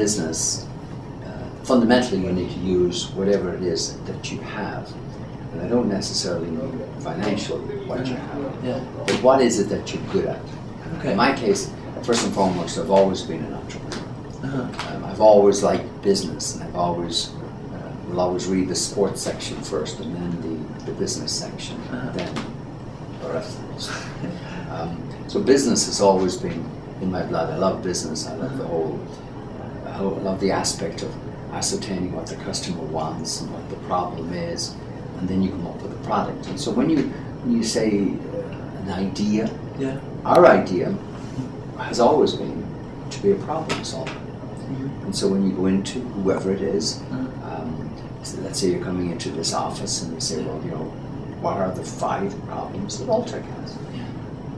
business, fundamentally you need to use whatever it is that you have. And I don't necessarily mean financial, what you have, but what is it that you're good at? Okay. In my case, first and foremost, I've always been an entrepreneur. I've always liked business, and I've always will always read the sports section first, and then the business section, and then the rest of it. So business has always been in my blood. I love business. I love the whole. I love the aspect of ascertaining what the customer wants and what the problem is, and then you come up with a product. And so when you say an idea, our idea has always been to be a problem solver. And so when you go into whoever it is, so let's say you're coming into this office and you say, well, you know, what are the 5 problems that Alltech has?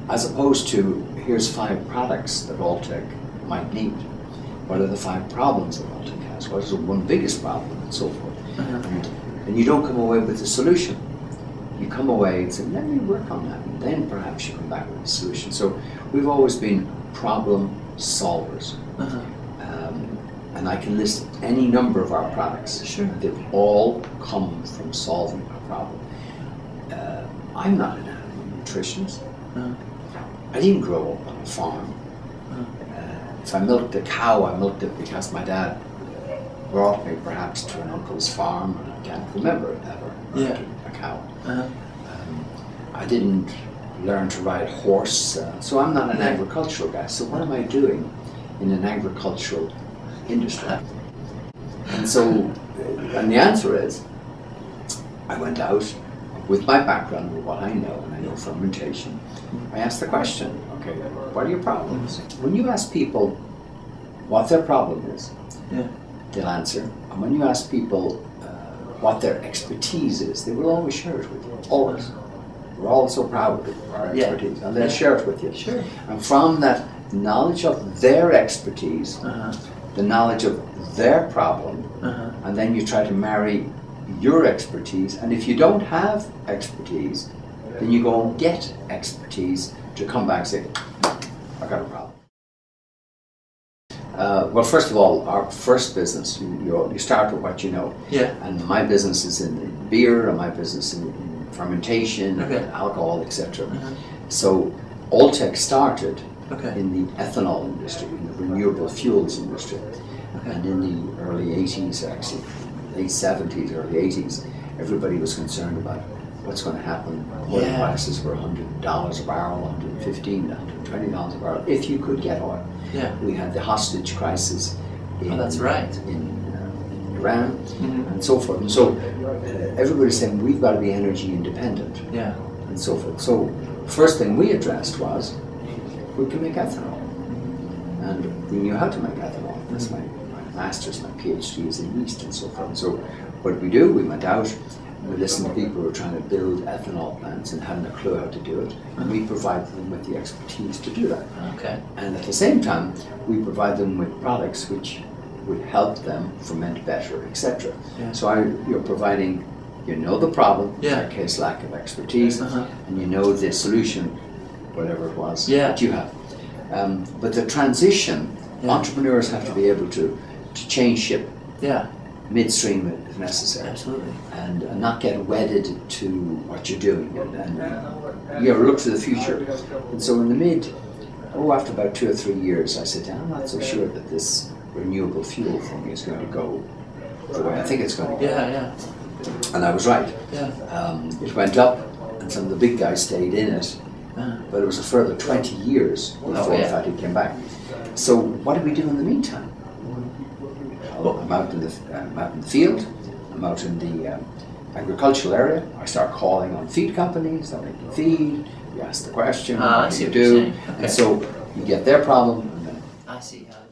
As opposed to, here's 5 products that Alltech might need. What are the 5 problems that Alltech has? What is the one biggest problem, and so forth. And you don't come away with a solution. You come away and say, let me work on that, and then perhaps you come back with a solution. So we've always been problem solvers. And I can list any number of our products. Sure. They've all come from solving a problem. I'm not an animal nutritionist. I didn't grow up on a farm. If I milked a cow, I milked it because my dad brought me perhaps to an uncle's farm, and I can't remember it ever milking a cow. I didn't learn to ride a horse, so I'm not an agricultural guy. So what am I doing in an agricultural industry? And so, and the answer is, I went out with my background, with what I know, and I know fermentation. I asked the question, okay, what are your problems? When you ask people what their problem is, they'll answer. And when you ask people what their expertise is, they will always share it with you, always. We're all so proud of our expertise, and they'll share it with you. Sure. And from that knowledge of their expertise, the knowledge of their problem, and then you try to marry your expertise, and if you don't have expertise, then you go and get expertise to come back and say, I've got a problem. Well, first of all, our first business, you start with what you know. And my business is in beer, and my business in fermentation, and alcohol, etc. So Alltech started in the ethanol industry, in the renewable fuels industry. And in the early 80s, actually, late 70s, early 80s, everybody was concerned about what's going to happen. Oil prices were $100 a barrel, $115, $120 a barrel, if you could get oil. We had the hostage crisis in, in Iran, and so forth. And so everybody's saying we've got to be energy independent, and so forth. So first thing we addressed was we can make ethanol, and we knew how to make ethanol. That's my master's, my PhD is in yeast and so forth. So what did we do? We went out, we listened to people who were trying to build ethanol plants and hadn't a clue how to do it, and we provided them with the expertise to do that. And at the same time, we provide them with products which would help them ferment better, etc. So you're providing, you know the problem, in that case lack of expertise, and you know the solution, whatever it was that you have. But the transition, entrepreneurs have to be able to change ship midstream if necessary. Absolutely. And not get wedded to what you're doing, and you look to the future. And so in the after about 2 or 3 years, I said, I'm not so sure that this renewable fuel thing is going to go the way I think it's going to go. And I was right. It went up, and some of the big guys stayed in it, but it was a further 20 years before in fact it came back. So what do we do in the meantime? Well, I'm out in the field, I'm out in the agricultural area. I start calling on feed companies, they're making feed, you ask the question, what do you do? And so you get their problem, and then I see how